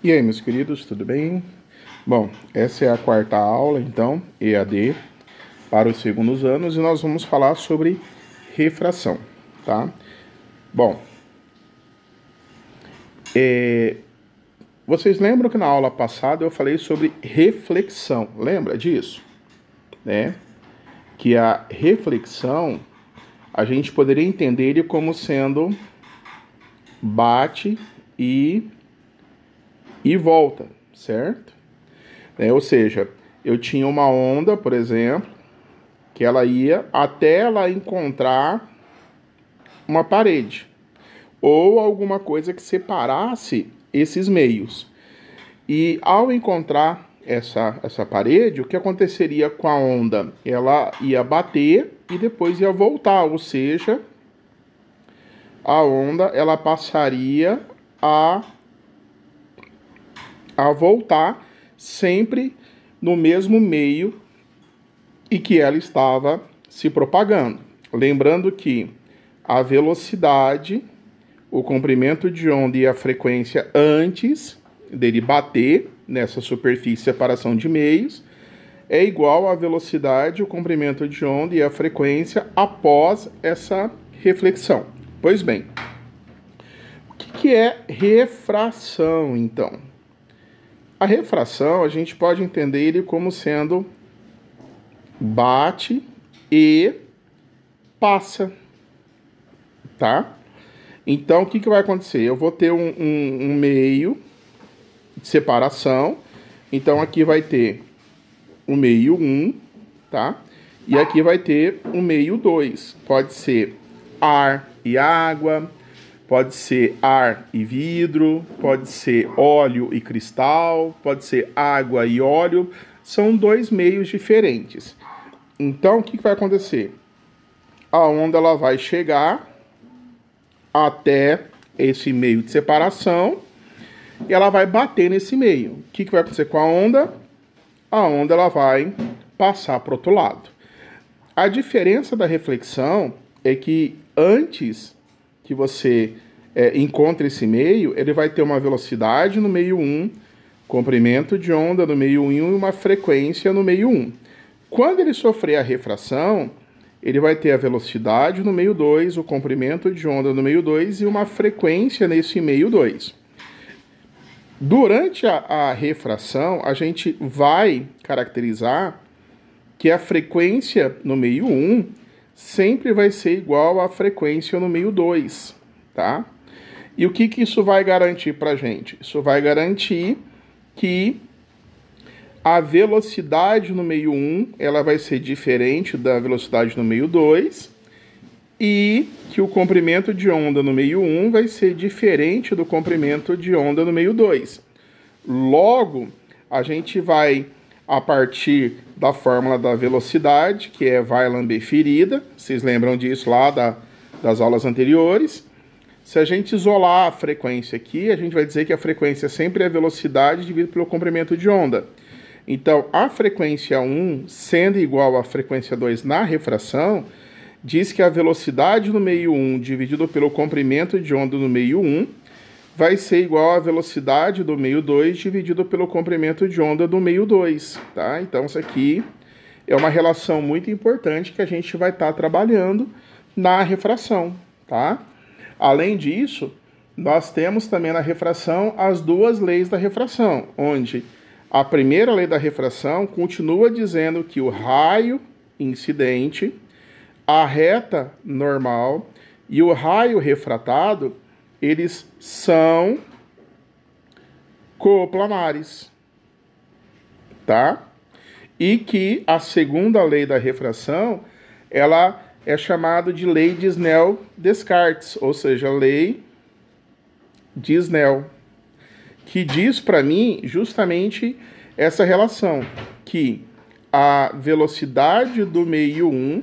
E aí, meus queridos, tudo bem? Bom, essa é a quarta aula, então, EAD, para os segundos anos, e nós vamos falar sobre refração, tá? Bom, vocês lembram que na aula passada eu falei sobre reflexão, lembra disso? Né? Que a reflexão, a gente poderia entender ele como sendo bate e volta, certo? Ou seja, eu tinha uma onda, por exemplo, que ela ia até ela encontrar uma parede ou alguma coisa que separasse esses meios. E ao encontrar essa parede, o que aconteceria com a onda? Ela ia bater e depois ia voltar, ou seja, a onda ela passaria a voltar sempre no mesmo meio e que ela estava se propagando. Lembrando que a velocidade, o comprimento de onda e a frequência antes dele bater nessa superfície de separação de meios é igual à velocidade, o comprimento de onda e a frequência após essa reflexão. Pois bem, o que é refração, então? A refração, a gente pode entender ele como sendo bate e passa, tá? Então, o que vai acontecer? Eu vou ter um meio de separação. Então, aqui vai ter o meio 1, tá? E aqui vai ter o meio 2. Pode ser ar e água, pode ser ar e vidro, pode ser óleo e cristal, pode ser água e óleo. São dois meios diferentes. Então, o que vai acontecer? A onda ela vai chegar até esse meio de separação e ela vai bater nesse meio. O que vai acontecer com a onda? A onda ela vai passar para o outro lado. A diferença da reflexão é que antes que você encontre esse meio, ele vai ter uma velocidade no meio 1, comprimento de onda no meio 1 e uma frequência no meio 1. Quando ele sofrer a refração, ele vai ter a velocidade no meio 2, o comprimento de onda no meio 2 e uma frequência nesse meio 2. Durante a refração, a gente vai caracterizar que a frequência no meio 1 sempre vai ser igual à frequência no meio 2, tá? E o que isso vai garantir para a gente? Isso vai garantir que a velocidade no meio 1 ela vai ser diferente da velocidade no meio 2 e que o comprimento de onda no meio 1 vai ser diferente do comprimento de onda no meio 2. Logo, a gente vai, a partir da fórmula da velocidade, que é vai lamber ferida, vocês lembram disso lá das aulas anteriores. Se a gente isolar a frequência aqui, a gente vai dizer que a frequência sempre é a velocidade dividido pelo comprimento de onda. Então, a frequência 1, sendo igual à frequência 2 na refração, diz que a velocidade no meio 1 dividido pelo comprimento de onda no meio 1 vai ser igual à velocidade do meio 2 dividido pelo comprimento de onda do meio 2, tá? Então, isso aqui é uma relação muito importante que a gente vai estar trabalhando na refração, tá? Além disso, nós temos também na refração as duas leis da refração, onde a primeira lei da refração continua dizendo que o raio incidente, a reta normal e o raio refratado, eles são coplanares, tá? E que a segunda lei da refração, ela é chamada de lei de Snell-Descartes, ou seja, lei de Snell, que diz para mim justamente essa relação, que a velocidade do meio 1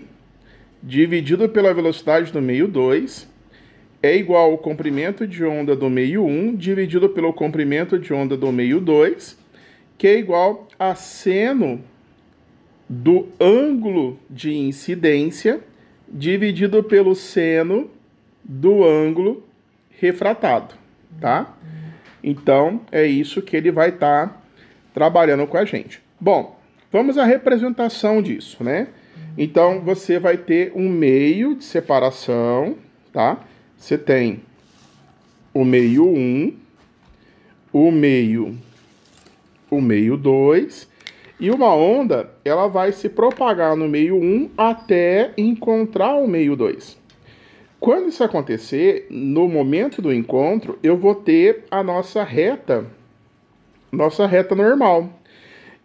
dividido pela velocidade do meio 2 é igual ao comprimento de onda do meio 1 dividido pelo comprimento de onda do meio 2, que é igual a seno do ângulo de incidência dividido pelo seno do ângulo refratado, tá? Então, é isso que ele vai estar trabalhando com a gente. Bom, vamos à representação disso, né? Então, você vai ter um meio de separação, tá? Você tem o meio 1, o meio 2, e uma onda, ela vai se propagar no meio 1 até encontrar o meio 2. Quando isso acontecer, no momento do encontro, eu vou ter a nossa reta normal.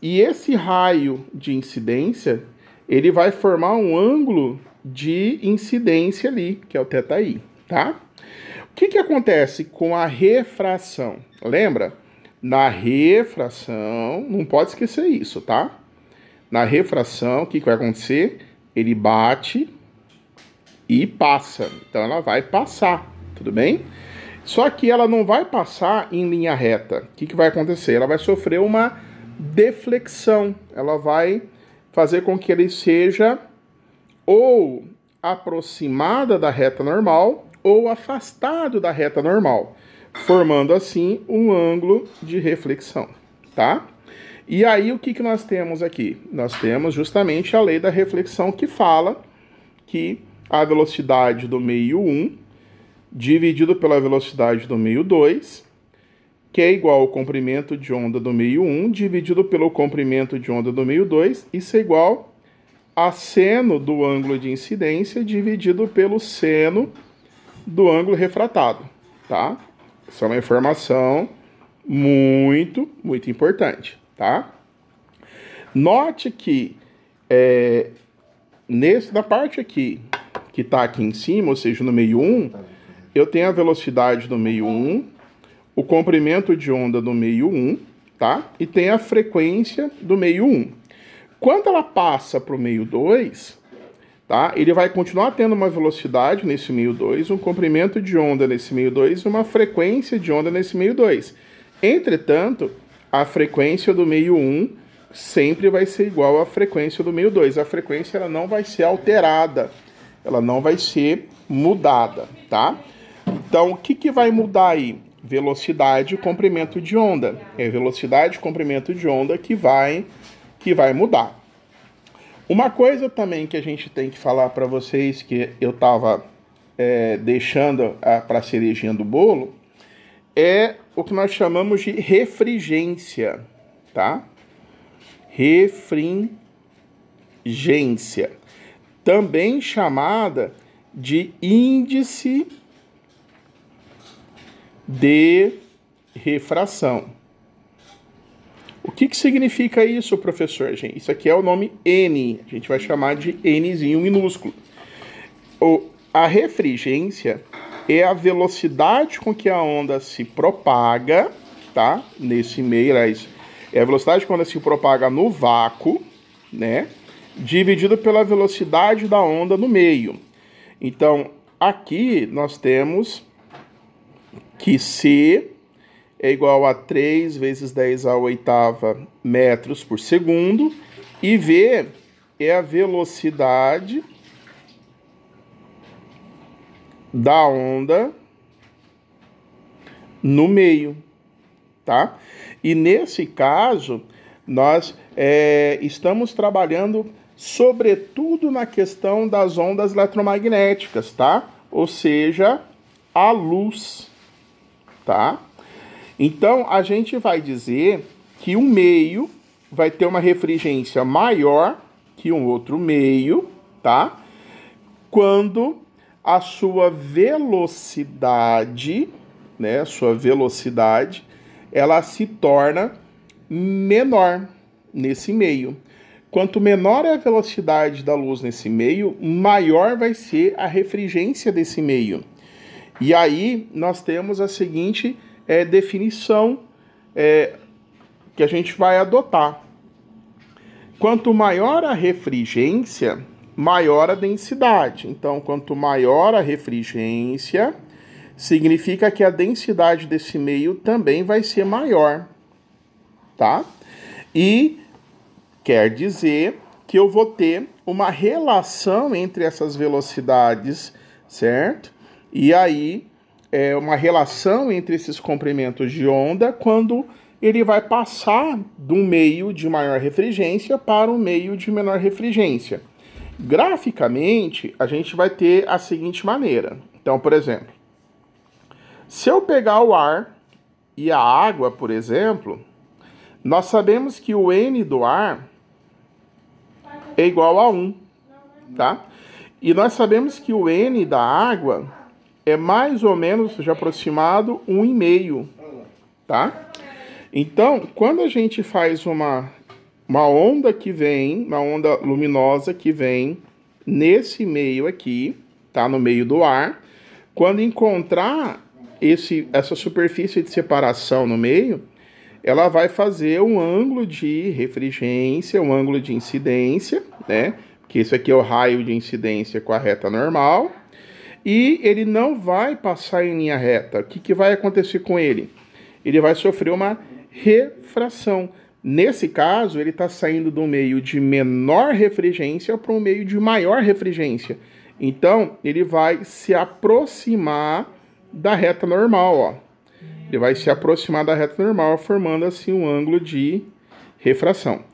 E esse raio de incidência, ele vai formar um ângulo de incidência ali, que é o θi, tá? O que acontece com a refração? Lembra? Na refração, não pode esquecer isso, tá? Na refração, o que vai acontecer? Ele bate e passa. Então ela vai passar, tudo bem? Só que ela não vai passar em linha reta. O que vai acontecer? Ela vai sofrer uma deflexão. Ela vai fazer com que ele seja ou aproximada da reta normal ou afastado da reta normal, formando assim um ângulo de reflexão, tá? E aí o que nós temos aqui? Nós temos justamente a lei da reflexão que fala que a velocidade do meio 1 dividido pela velocidade do meio 2, que é igual ao comprimento de onda do meio 1 dividido pelo comprimento de onda do meio 2, isso é igual a seno do ângulo de incidência dividido pelo seno do ângulo refratado, tá? Essa é uma informação muito importante, tá? Note que na parte aqui, que está aqui em cima, ou seja, no meio 1, eu tenho a velocidade do meio 1, o comprimento de onda do meio 1, tá? E tem a frequência do meio 1. Quando ela passa para o meio 2, tá? Ele vai continuar tendo uma velocidade nesse meio 2, um comprimento de onda nesse meio 2 e uma frequência de onda nesse meio 2. Entretanto, a frequência do meio 1 sempre vai ser igual à frequência do meio 2. A frequência ela não vai ser alterada, ela não vai ser mudada, tá? Então, o que vai mudar aí? Velocidade e comprimento de onda. É velocidade e comprimento de onda que vai mudar. Uma coisa também que a gente tem que falar para vocês, que eu estava deixando para a cerejinha do bolo, é o que nós chamamos de refringência, tá? Refringência, também chamada de índice de refração. O que significa isso, professor? Gente, isso aqui é o nome N, a gente vai chamar de Nzinho minúsculo. A refringência é a velocidade com que a onda se propaga, tá? Nesse meio, aliás, é a velocidade quando ela se propaga no vácuo, né? Dividido pela velocidade da onda no meio. Então, aqui nós temos que C é igual a 3 vezes 10 à oitava metros por segundo, e V é a velocidade da onda no meio, tá? E nesse caso, nós estamos trabalhando sobretudo na questão das ondas eletromagnéticas, tá? Ou seja, a luz, tá? Então, a gente vai dizer que um meio vai ter uma refringência maior que um outro meio, tá? Quando a sua velocidade, né, ela se torna menor nesse meio. Quanto menor é a velocidade da luz nesse meio, maior vai ser a refringência desse meio. E aí nós temos a seguinte definição que a gente vai adotar. Quanto maior a refringência, maior a densidade. Então, quanto maior a refringência, significa que a densidade desse meio também vai ser maior, tá? E quer dizer que eu vou ter uma relação entre essas velocidades, certo? E aí uma relação entre esses comprimentos de onda quando ele vai passar de um meio de maior refringência para um meio de menor refringência. Graficamente, a gente vai ter a seguinte maneira. Então, por exemplo, se eu pegar o ar e a água, por exemplo, nós sabemos que o N do ar é igual a 1, tá? E nós sabemos que o N da água é mais ou menos, de aproximado, 1,5, tá? Então, quando a gente faz uma onda que vem, uma onda luminosa que vem nesse meio aqui, tá? No meio do ar, quando encontrar essa superfície de separação no meio, ela vai fazer um ângulo de refringência, um ângulo de incidência, né? Que isso aqui é o raio de incidência com a reta normal. E ele não vai passar em linha reta. O que vai acontecer com ele? Ele vai sofrer uma refração. Nesse caso, ele está saindo do meio de menor refringência para um meio de maior refringência. Então, ele vai se aproximar da reta normal, ó. Ele vai se aproximar da reta normal, formando assim um ângulo de refração.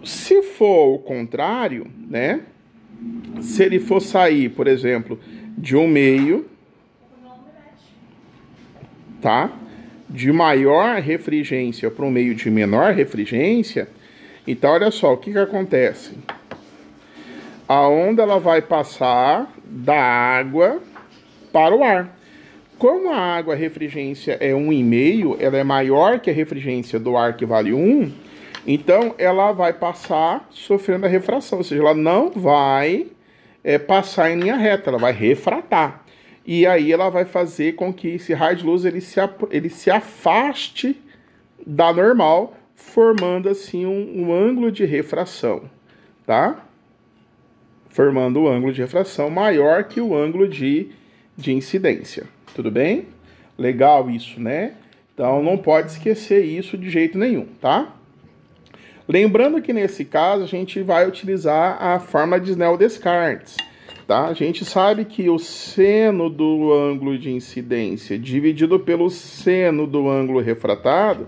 Se for o contrário, né? Se ele for sair, por exemplo, de um meio, tá? De maior refringência para um meio de menor refringência, então olha só, o que acontece? A onda ela vai passar da água para o ar. Como a água, a refringência é 1,5, ela é maior que a refringência do ar, que vale 1, então ela vai passar sofrendo a refração, ou seja, ela não vai passar em linha reta, ela vai refratar. E aí ela vai fazer com que esse raio de luz ele se afaste da normal, formando assim um ângulo de refração, tá? Formando um ângulo de refração maior que o ângulo de incidência. Tudo bem? Legal isso, né? Então não pode esquecer isso de jeito nenhum, tá? Lembrando que nesse caso a gente vai utilizar a fórmula de Snell-Descartes, tá? A gente sabe que o seno do ângulo de incidência dividido pelo seno do ângulo refratado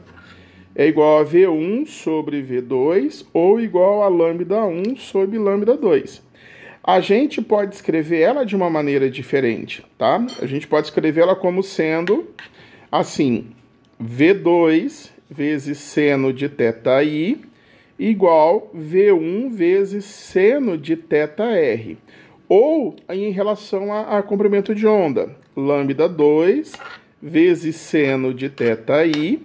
é igual a V1 sobre V2 ou igual a lambda 1 sobre lambda 2. A gente pode escrever ela de uma maneira diferente, tá? A gente pode escrever ela como sendo assim, V2 vezes seno de θi igual V1 vezes seno de θr. Ou em relação a comprimento de onda, lambda 2 vezes seno de θi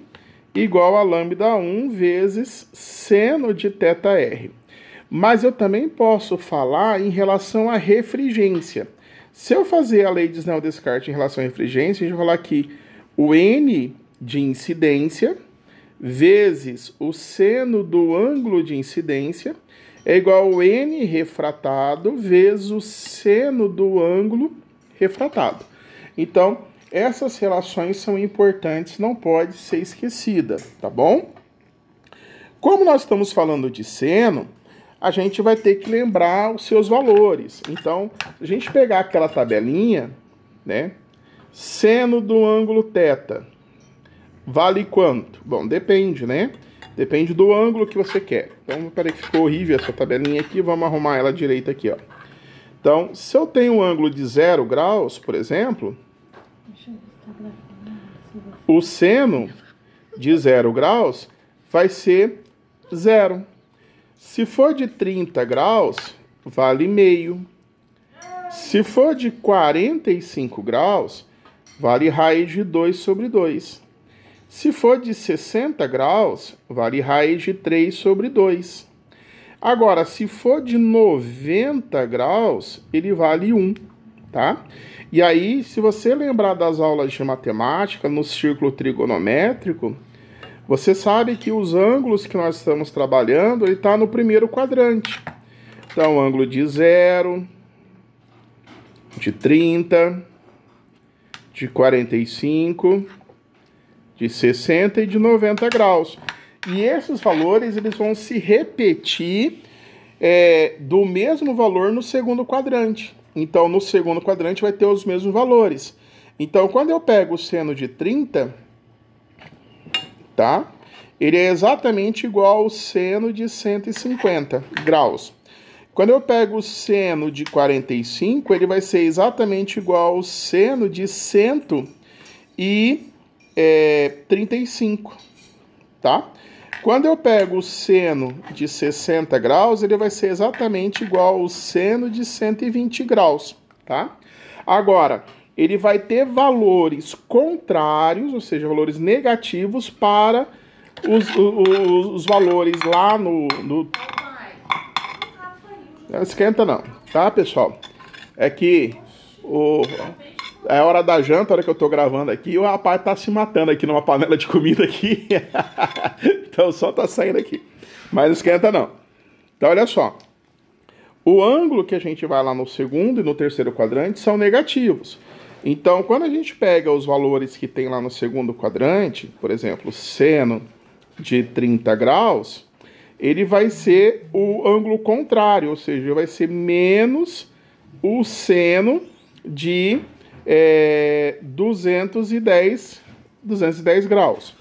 igual a lambda 1 vezes seno de θr. Mas eu também posso falar em relação à refringência. Se eu fazer a lei de Snell-Descartes em relação à refringência, a gente vai falar que o N de incidência vezes o seno do ângulo de incidência é igual ao N refratado vezes o seno do ângulo refratado. Então, essas relações são importantes, não pode ser esquecida, tá bom? Como nós estamos falando de seno, a gente vai ter que lembrar os seus valores. Então, se a gente pegar aquela tabelinha, né? Seno do ângulo θ vale quanto? Bom, depende, né? Depende do ângulo que você quer. Então, peraí que ficou horrível essa tabelinha aqui, vamos arrumar ela direita aqui, ó. Então, se eu tenho um ângulo de 0 graus, por exemplo, o seno de 0 graus vai ser 0. Se for de 30 graus, vale meio. Se for de 45 graus, vale raiz de 2 sobre 2. Se for de 60 graus, vale raiz de 3 sobre 2. Agora, se for de 90 graus, ele vale 1, tá? E aí, se você lembrar das aulas de matemática, no círculo trigonométrico, você sabe que os ângulos que nós estamos trabalhando, ele está no primeiro quadrante. Então, ângulo de 0, de 30, de 45, de 60 e de 90 graus. E esses valores eles vão se repetir do mesmo valor no segundo quadrante. Então, no segundo quadrante vai ter os mesmos valores. Então, quando eu pego o seno de 30, tá? Ele é exatamente igual ao seno de 150 graus. Quando eu pego o seno de 45, ele vai ser exatamente igual ao seno de 135, tá? Quando eu pego o seno de 60 graus, ele vai ser exatamente igual ao seno de 120 graus, tá? Agora, ele vai ter valores contrários, ou seja, valores negativos para os valores lá no... Não esquenta não, tá, pessoal? É que é hora da janta, a hora que eu tô gravando aqui, e o rapaz tá se matando aqui numa panela de comida aqui. Então o sol tá saindo aqui. Mas não esquenta não. Então olha só. O ângulo que a gente vai lá no segundo e no terceiro quadrante são negativos. Então quando a gente pega os valores que tem lá no segundo quadrante, por exemplo, seno de 30 graus, ele vai ser o ângulo contrário, ou seja, vai ser menos o seno de 210 graus.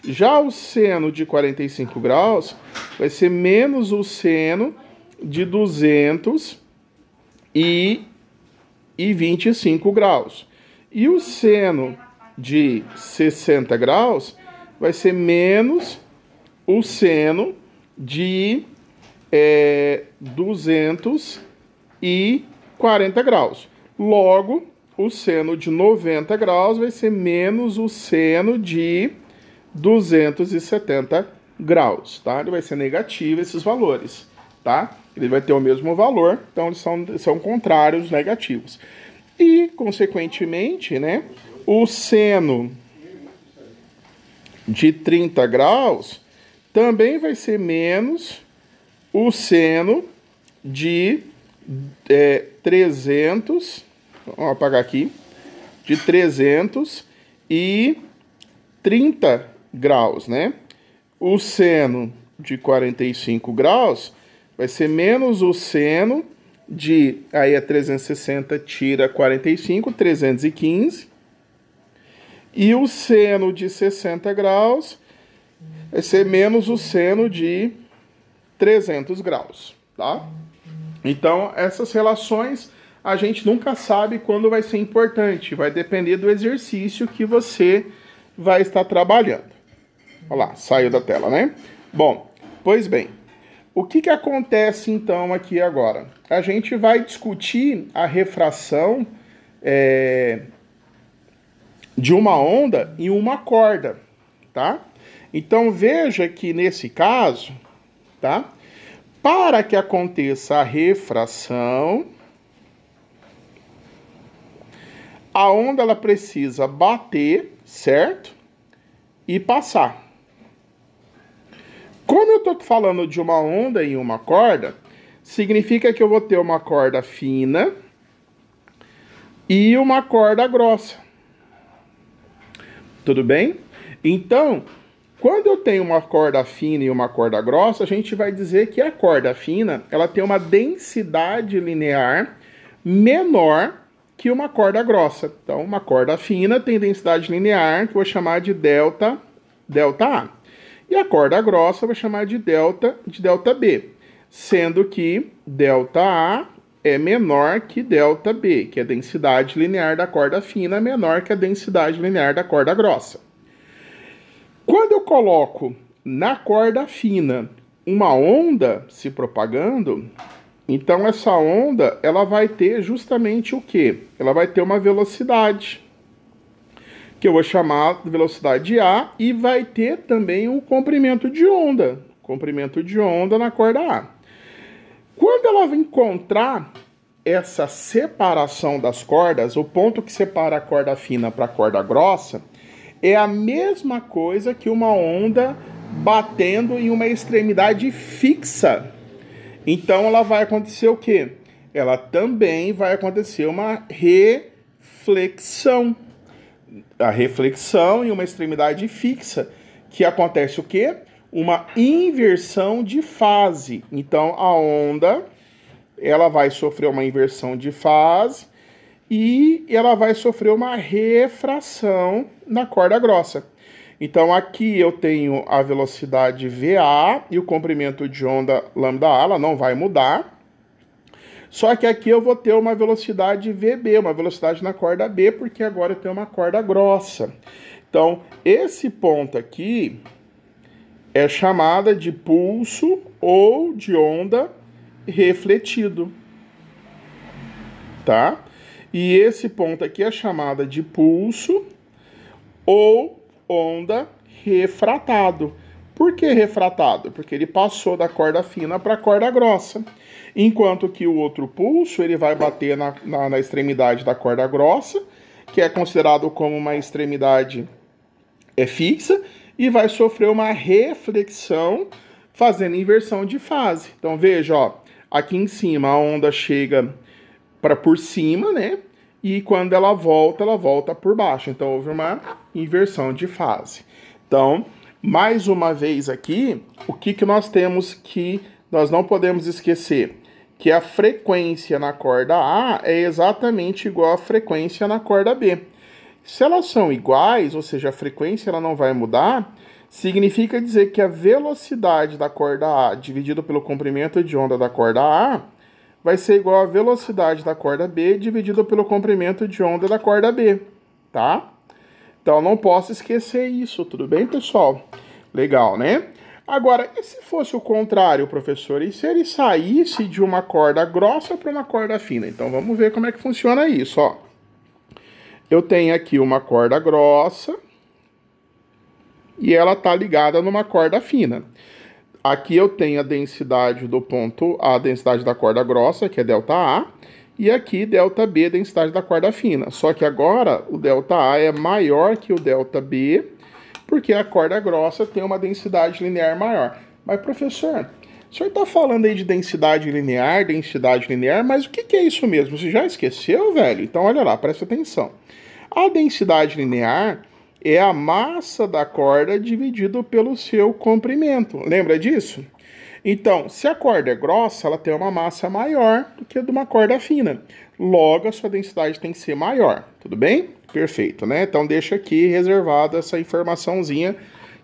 Já o seno de 45 graus vai ser menos o seno de 225 graus. E o seno de 60 graus vai ser menos o seno de 240 graus. Logo, o seno de 90 graus vai ser menos o seno de 270 graus, tá? Ele vai ser negativo esses valores, tá? Ele vai ter o mesmo valor, então eles são contrários, negativos. E, consequentemente, né, o seno de 30 graus também vai ser menos o seno de 300, vamos apagar aqui, de 330 graus, né? O seno de 45 graus vai ser menos o seno de, aí é 360, tira 45, 315. E o seno de 60 graus vai ser menos o seno de 300 graus, tá? Então, essas relações a gente nunca sabe quando vai ser importante. Vai depender do exercício que você vai estar trabalhando. Olha lá, saiu da tela, né? Bom, pois bem. O que acontece então aqui agora? A gente vai discutir a refração de uma onda em uma corda, tá? Então veja que nesse caso, tá? Para que aconteça a refração, a onda ela precisa bater, certo? E passar. Como eu estou falando de uma onda em uma corda, significa que eu vou ter uma corda fina e uma corda grossa. Tudo bem? Então, quando eu tenho uma corda fina e uma corda grossa, a gente vai dizer que a corda fina ela tem uma densidade linear menor que uma corda grossa. Então, uma corda fina tem densidade linear, que eu vou chamar de delta A. E a corda grossa eu vou chamar de delta B, sendo que delta A é menor que delta B, que é a densidade linear da corda fina menor que a densidade linear da corda grossa. Quando eu coloco na corda fina uma onda se propagando, então essa onda ela vai ter justamente o quê? Ela vai ter uma velocidade, que eu vou chamar de velocidade A, e vai ter também um comprimento de onda na corda A. Quando ela encontrar essa separação das cordas, o ponto que separa a corda fina para a corda grossa, é a mesma coisa que uma onda batendo em uma extremidade fixa. Então ela vai acontecer o quê? Ela também vai acontecer uma reflexão. A reflexão em uma extremidade fixa, que acontece o quê? Uma inversão de fase. Então, a onda, ela vai sofrer uma inversão de fase e ela vai sofrer uma refração na corda grossa. Então aqui eu tenho a velocidade VA e o comprimento de onda lambda A, ela não vai mudar. Só que aqui eu vou ter uma velocidade VB, uma velocidade na corda B, porque agora eu tenho uma corda grossa. Então, esse ponto aqui é chamada de pulso ou de onda refletido, tá? E esse ponto aqui é chamada de pulso ou onda refratado. Por que refratado? Porque ele passou da corda fina para a corda grossa. Enquanto que o outro pulso, ele vai bater na extremidade da corda grossa, que é considerado como uma extremidade fixa, e vai sofrer uma reflexão fazendo inversão de fase. Então veja, ó, aqui em cima a onda chega para por cima, né? E quando ela volta por baixo. Então houve uma inversão de fase. Então, mais uma vez aqui, o que nós temos que nós não podemos esquecer? Que a frequência na corda A é exatamente igual à frequência na corda B. Se elas são iguais, ou seja, a frequência ela não vai mudar, significa dizer que a velocidade da corda A dividido pelo comprimento de onda da corda A vai ser igual à velocidade da corda B dividido pelo comprimento de onda da corda B, tá? Então não posso esquecer isso, tudo bem, pessoal? Legal, né? Agora, e se fosse o contrário, professor? E se ele saísse de uma corda grossa para uma corda fina? Então vamos ver como é que funciona isso, ó. Eu tenho aqui uma corda grossa e ela está ligada numa corda fina. Aqui eu tenho a densidade do ponto A, a densidade da corda grossa, que é ΔA, e aqui ΔB, a densidade da corda fina. Só que agora o ΔA é maior que o ΔB, porque a corda grossa tem uma densidade linear maior. Mas, professor, o senhor está falando aí de densidade linear, mas o que é isso mesmo? Você já esqueceu, velho? Então, olha lá, presta atenção. A densidade linear é a massa da corda dividido pelo seu comprimento. Lembra disso? Então, se a corda é grossa, ela tem uma massa maior do que a de uma corda fina. Logo, a sua densidade tem que ser maior. Tudo bem? Perfeito, né? Então, deixa aqui reservada essa informaçãozinha,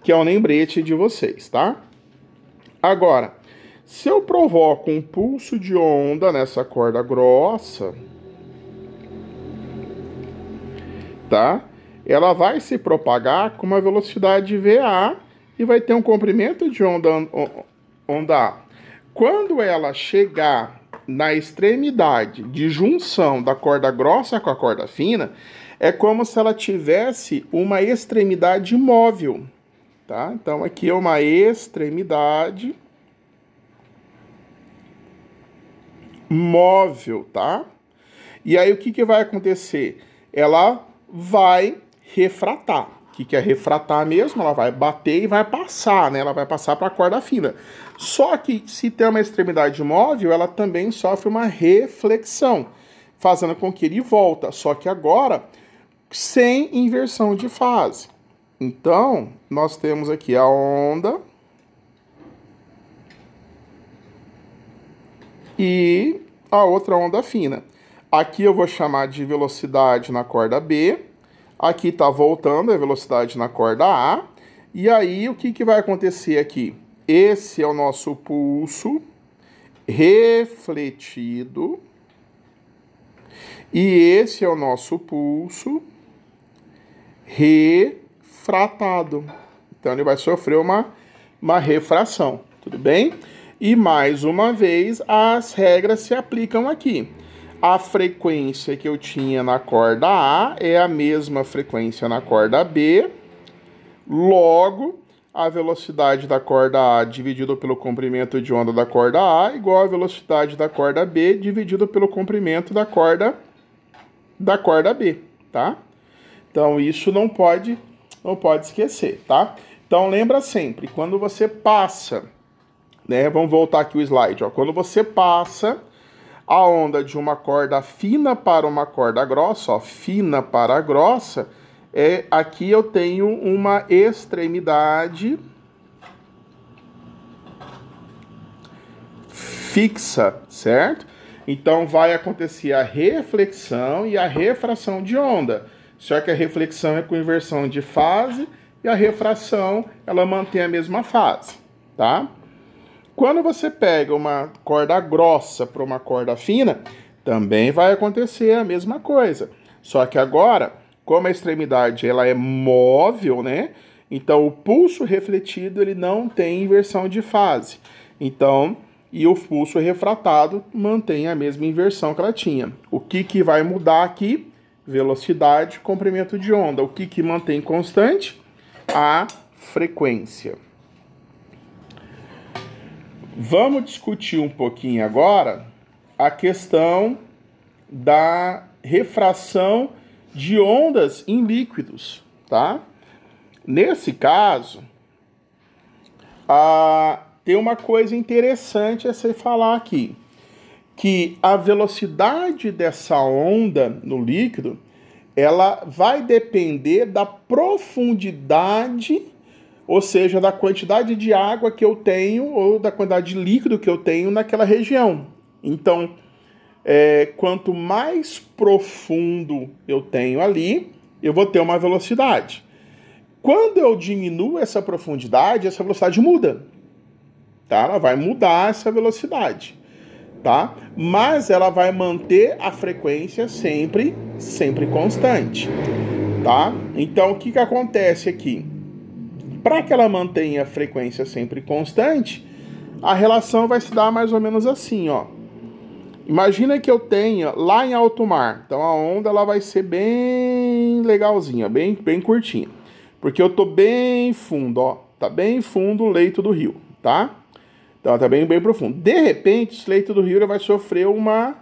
que é um lembrete de vocês, tá? Agora, se eu provoco um pulso de onda nessa corda grossa, tá? Ela vai se propagar com uma velocidade VA e vai ter um comprimento de onda A. Quando ela chegar na extremidade de junção da corda grossa com a corda fina, é como se ela tivesse uma extremidade móvel, tá? Então aqui é uma extremidade móvel, tá? E aí o que vai acontecer? Ela vai refratar. O que é refratar mesmo? Ela vai bater e vai passar, né? Ela vai passar para a corda fina. Só que se tem uma extremidade móvel, ela também sofre uma reflexão, fazendo com que ele volta. Só que agora sem inversão de fase. Então, nós temos aqui a onda e a outra onda fina. Aqui eu vou chamar de velocidade na corda B. Aqui está voltando a velocidade na corda A. E aí, o que vai acontecer aqui? Esse é o nosso pulso refletido. E esse é o nosso pulso refratado. Então, ele vai sofrer uma refração. Tudo bem? E, mais uma vez, as regras se aplicam aqui. A frequência que eu tinha na corda A é a mesma frequência na corda B. Logo, a velocidade da corda A dividido pelo comprimento de onda da corda A igual a velocidade da corda B dividido pelo comprimento da corda B, tá? Então, isso não pode esquecer, tá? Então, lembra sempre, quando você passa, né? Vamos voltar aqui o slide, ó. Quando você passa a onda de uma corda fina para uma corda grossa, ó, fina para grossa, aqui eu tenho uma extremidade fixa, certo? Então vai acontecer a reflexão e a refração de onda. Só que a reflexão é com inversão de fase e a refração ela mantém a mesma fase, tá? Quando você pega uma corda grossa para uma corda fina, também vai acontecer a mesma coisa. Só que agora, como a extremidade ela é móvel, né? Então o pulso refletido ele não tem inversão de fase. Então, e o pulso refratado mantém a mesma inversão que ela tinha. O que vai mudar aqui? Velocidade, comprimento de onda. O que mantém constante? A frequência. Vamos discutir um pouquinho agora a questão da refração de ondas em líquidos, tá? Nesse caso, tem uma coisa interessante a se falar aqui, que a velocidade dessa onda no líquido, ela vai depender da profundidade, ou seja, da quantidade de água que eu tenho ou da quantidade de líquido que eu tenho naquela região. Então, quanto mais profundo eu tenho ali, eu vou ter uma velocidade. Quando eu diminuo essa profundidade, essa velocidade muda. Tá? Ela vai mudar essa velocidade, tá? Mas ela vai manter a frequência sempre constante, tá? Então, o que acontece aqui? Para que ela mantenha a frequência sempre constante, a relação vai se dar mais ou menos assim, ó. Imagina que eu tenha lá em alto mar, então a onda ela vai ser bem legalzinha, bem curtinha, porque eu tô bem fundo, ó, tá bem fundo o leito do rio, tá? Então tá bem profundo. De repente, esse leito do rio vai sofrer uma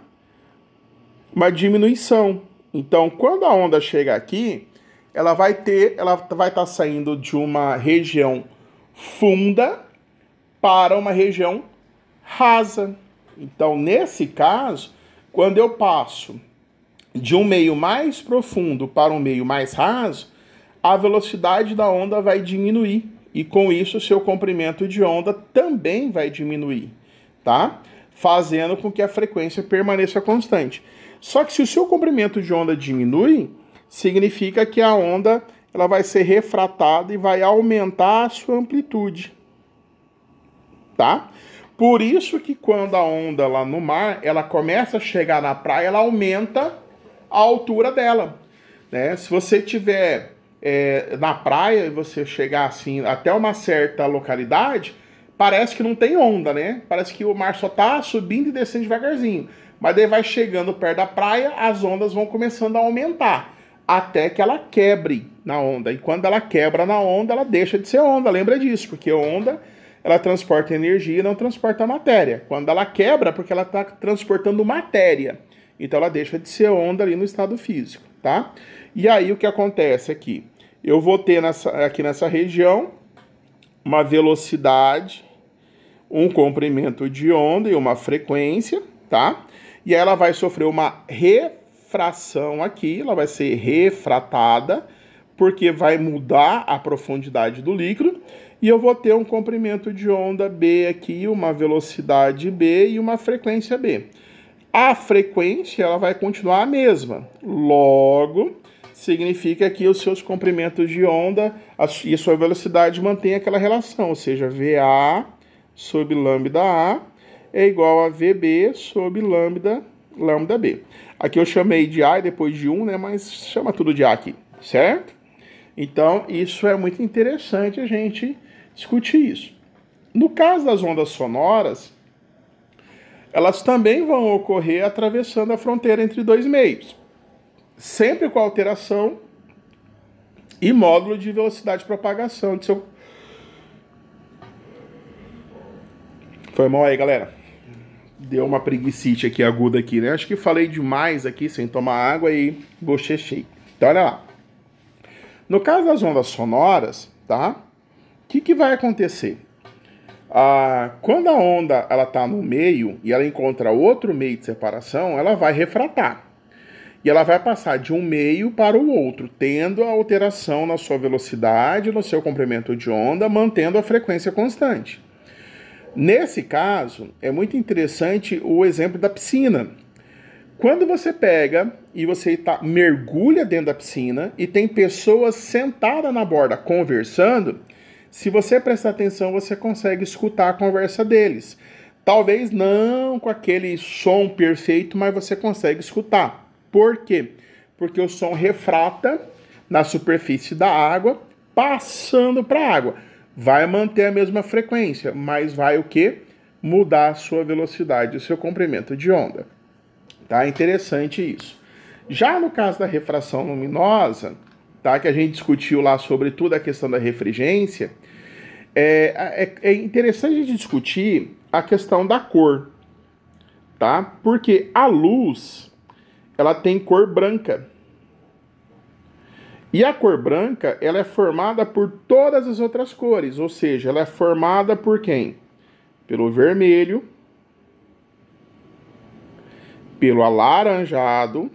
diminuição. Então, quando a onda chega aqui, ela vai estar saindo de uma região funda para uma região rasa. Então, nesse caso, quando eu passo de um meio mais profundo para um meio mais raso, a velocidade da onda vai diminuir. E com isso, o seu comprimento de onda também vai diminuir, tá? Fazendo com que a frequência permaneça constante. Só que se o seu comprimento de onda diminui, significa que a onda ela vai ser refratada e vai aumentar a sua amplitude, tá? Por isso que quando a onda lá no mar, ela começa a chegar na praia, ela aumenta a altura dela, né? Se você tiver na praia e você chegar assim até uma certa localidade, parece que não tem onda, né? Parece que o mar só tá subindo e descendo devagarzinho. Mas daí vai chegando perto da praia, as ondas vão começando a aumentar, até que ela quebre na onda. E quando ela quebra na onda, ela deixa de ser onda, lembra disso, porque onda, ela transporta energia e não transporta matéria. Quando ela quebra, porque ela está transportando matéria. Então ela deixa de ser onda ali no estado físico, tá? E aí o que acontece aqui? Eu vou ter aqui nessa região uma velocidade, um comprimento de onda e uma frequência, tá? E ela vai sofrer uma refração aqui, ela vai ser refratada, porque vai mudar a profundidade do líquido, e eu vou ter um comprimento de onda B aqui, uma velocidade B e uma frequência B. A frequência ela vai continuar a mesma, logo significa que os seus comprimentos de onda e a sua velocidade mantém aquela relação, ou seja, VA sobre lambda A é igual a VB sobre lambda B. Aqui eu chamei de A e depois de 1, né, mas chama tudo de A aqui, certo? Então, isso é muito interessante a gente discutir isso. No caso das ondas sonoras, elas também vão ocorrer atravessando a fronteira entre dois meios, sempre com alteração e módulo de velocidade de propagação de seu... Foi mal aí, galera. Deu uma preguicite aqui aguda aqui, né? Acho que falei demais aqui sem tomar água e bochechei. Então, olha lá. No caso das ondas sonoras, tá? O que vai acontecer? Quando a onda ela está no meio e ela encontra outro meio de separação, ela vai refratar. E ela vai passar de um meio para o outro, tendo a alteração na sua velocidade, no seu comprimento de onda, mantendo a frequência constante. Nesse caso, é muito interessante o exemplo da piscina. Quando você pega e você mergulha dentro da piscina e tem pessoas sentadas na borda conversando, se você prestar atenção, você consegue escutar a conversa deles. Talvez não com aquele som perfeito, mas você consegue escutar. Por quê? Porque o som refrata na superfície da água, passando para a água. Vai manter a mesma frequência, mas vai o quê? Mudar a sua velocidade, o seu comprimento de onda. Tá? Interessante isso. Já no caso da refração luminosa, tá? Que a gente discutiu lá sobre tudo a questão da refringência, é interessante a gente discutir a questão da cor, tá? Porque a luz, ela tem cor branca. E a cor branca, ela é formada por todas as outras cores, ou seja, ela é formada por quem? Pelo vermelho, pelo alaranjado,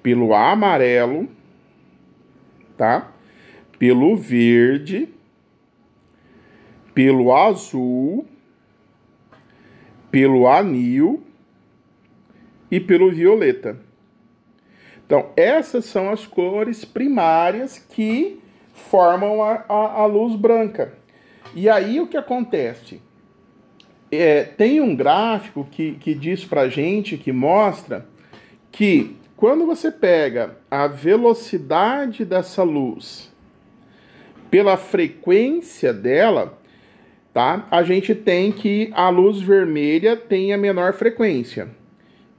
pelo amarelo, tá? Pelo verde, pelo azul, pelo anil e pelo violeta. Então, essas são as cores primárias que formam a luz branca. E aí o que acontece? Tem um gráfico que diz pra gente, que mostra que quando você pega a velocidade dessa luz pela frequência dela, tá? A gente tem que a luz vermelha tem a menor frequência,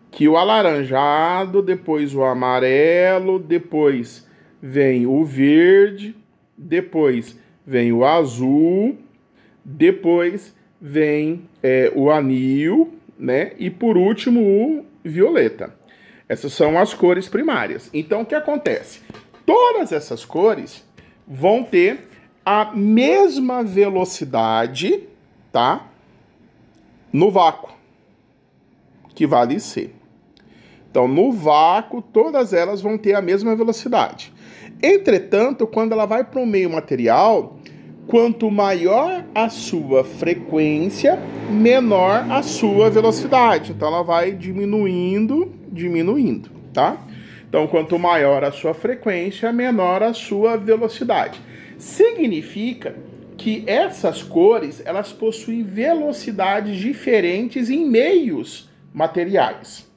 que o alaranjado, depois o amarelo, depois vem o verde, depois vem o azul, depois vem o anil, né? E por último o violeta. Essas são as cores primárias. Então o que acontece? Todas essas cores vão ter a mesma velocidade, tá? No vácuo, que vale C. Então, no vácuo, todas elas vão ter a mesma velocidade. Entretanto, quando ela vai para o meio material, quanto maior a sua frequência, menor a sua velocidade. Então, ela vai diminuindo, tá? Então, quanto maior a sua frequência, menor a sua velocidade. Significa que essas cores, elas possuem velocidades diferentes em meios materiais.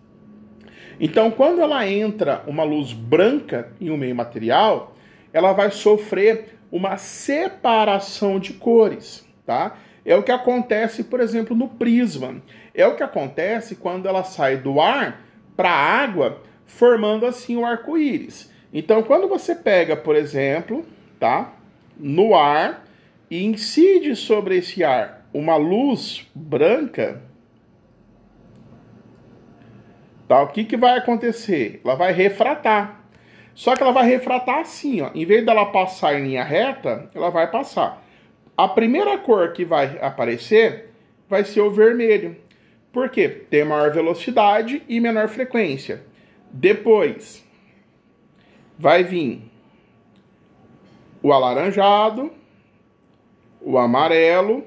Então, quando ela entra uma luz branca em um meio material, ela vai sofrer uma separação de cores, tá? É o que acontece, por exemplo, no prisma. É o que acontece quando ela sai do ar para a água, formando assim o arco-íris. Então, quando você pega, por exemplo, tá, no ar e incide sobre esse ar uma luz branca, tá, o que vai acontecer? Ela vai refratar. Só que ela vai refratar assim, ó. Em vez dela passar em linha reta, ela vai passar. A primeira cor que vai aparecer vai ser o vermelho. Por quê? Tem maior velocidade e menor frequência. Depois vai vir o alaranjado, o amarelo,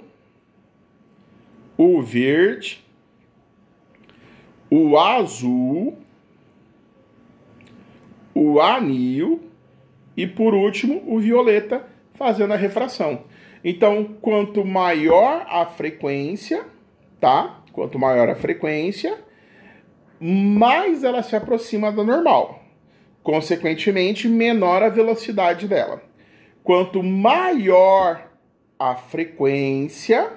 o verde, o azul, o anil e, por último, o violeta, fazendo a refração. Então, quanto maior a frequência, tá? Quanto maior a frequência, mais ela se aproxima da normal. Consequentemente, menor a velocidade dela. Quanto maior a frequência,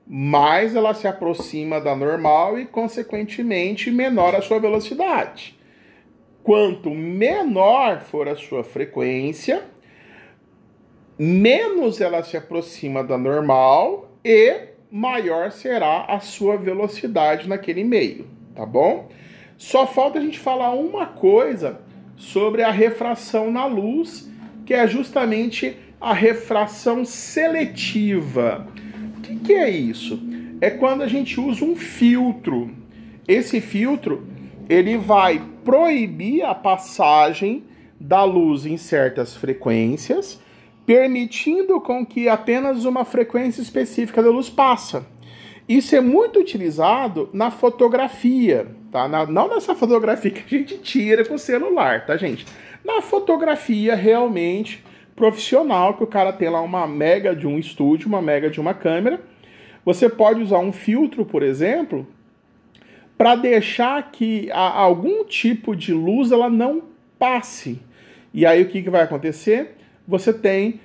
mais ela se aproxima da normal e, consequentemente, menor a sua velocidade. Quanto menor for a sua frequência, menos ela se aproxima da normal e maior será a sua velocidade naquele meio, tá bom? Só falta a gente falar uma coisa sobre a refração na luz, que é justamente a refração seletiva. O que é isso? É quando a gente usa um filtro. Esse filtro, ele vai proibir a passagem da luz em certas frequências permitindo com que apenas uma frequência específica da luz passa. Isso é muito utilizado na fotografia, tá? Não nessa fotografia que a gente tira com o celular, tá, gente? Na fotografia realmente profissional, que o cara tem lá uma mega de um estúdio, uma mega de uma câmera. Você pode usar um filtro, por exemplo, para deixar que algum tipo de luz ela não passe. E aí o que vai acontecer? Você tem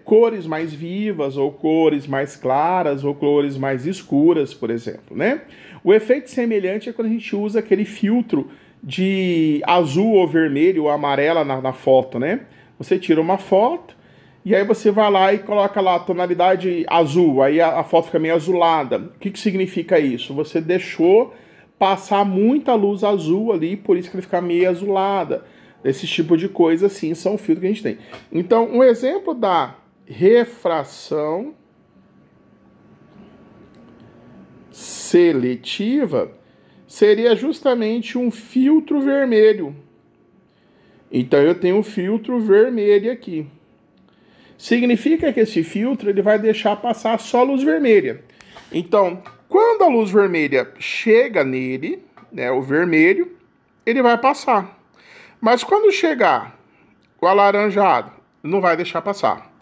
cores mais vivas, ou cores mais claras, ou cores mais escuras, por exemplo, né? O efeito semelhante é quando a gente usa aquele filtro de azul ou vermelho ou amarela na foto, né? Você tira uma foto e aí você vai lá e coloca lá a tonalidade azul, aí a foto fica meio azulada. O que significa isso? Você deixou passar muita luz azul ali, por isso que ele fica meio azulada. Esse tipo de coisa, assim, são filtros que a gente tem. Então, um exemplo da refração seletiva seria justamente um filtro vermelho. Então, eu tenho um filtro vermelho aqui. Significa que esse filtro ele vai deixar passar só luz vermelha. Então, quando a luz vermelha chega nele, né, o vermelho, ele vai passar. Mas quando chegar o alaranjado, não vai deixar passar.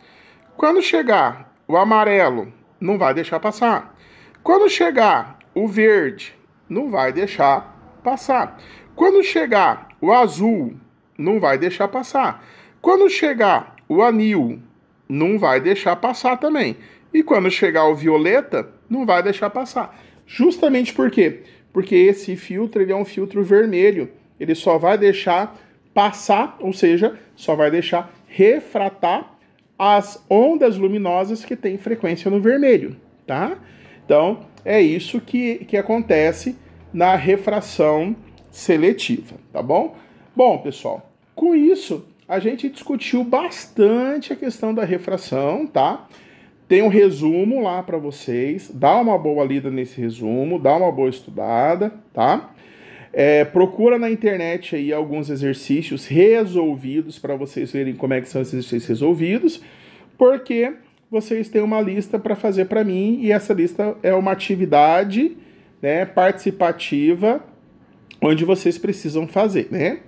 Quando chegar o amarelo, não vai deixar passar. Quando chegar o verde, não vai deixar passar. Quando chegar o azul, não vai deixar passar. Quando chegar o anil, não vai deixar passar também. E quando chegar o violeta, não vai deixar passar. Justamente por quê? Porque esse filtro ele é um filtro vermelho. Ele só vai deixar passar, ou seja, só vai deixar refratar as ondas luminosas que têm frequência no vermelho, tá? Então, é isso que acontece na refração seletiva, tá bom? Bom, pessoal, com isso, a gente discutiu bastante a questão da refração, tá? Tem um resumo lá para vocês, dá uma boa lida nesse resumo, dá uma boa estudada, tá? Procura na internet aí alguns exercícios resolvidos para vocês verem como é que são esses exercícios resolvidos, porque vocês têm uma lista para fazer para mim e essa lista é uma atividade, né, participativa onde vocês precisam fazer, né?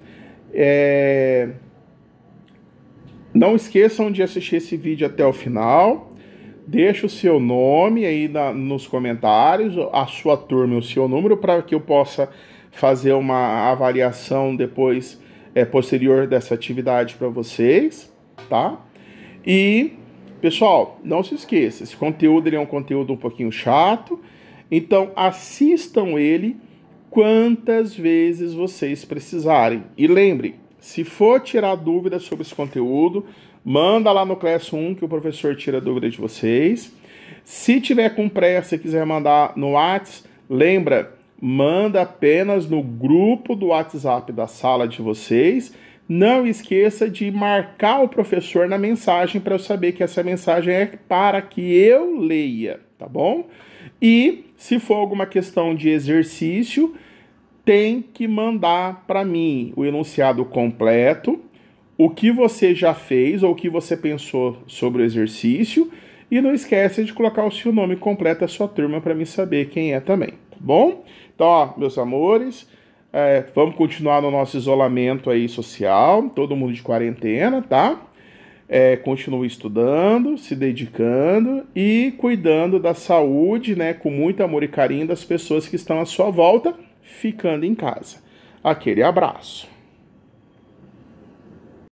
Não esqueçam de assistir esse vídeo até o final. Deixa o seu nome aí nos comentários, a sua turma e o seu número para que eu possa fazer uma avaliação depois, posterior dessa atividade para vocês, tá? E, pessoal, não se esqueça, esse conteúdo ele é um conteúdo um pouquinho chato, então assistam ele quantas vezes vocês precisarem. E lembre, se for tirar dúvidas sobre esse conteúdo, manda lá no Class 1 que o professor tira a dúvida de vocês. Se tiver com pressa e quiser mandar no WhatsApp, lembra, manda apenas no grupo do WhatsApp da sala de vocês. Não esqueça de marcar o professor na mensagem para eu saber que essa mensagem é para que eu leia, tá bom? E se for alguma questão de exercício, tem que mandar para mim o enunciado completo, o que você já fez ou o que você pensou sobre o exercício, e não esqueça de colocar o seu nome completo da sua turma para me saber quem é também, tá bom? Então, ó, meus amores, vamos continuar no nosso isolamento aí social, todo mundo de quarentena, tá? Continue estudando, se dedicando e cuidando da saúde, né, com muito amor e carinho das pessoas que estão à sua volta, ficando em casa. Aquele abraço.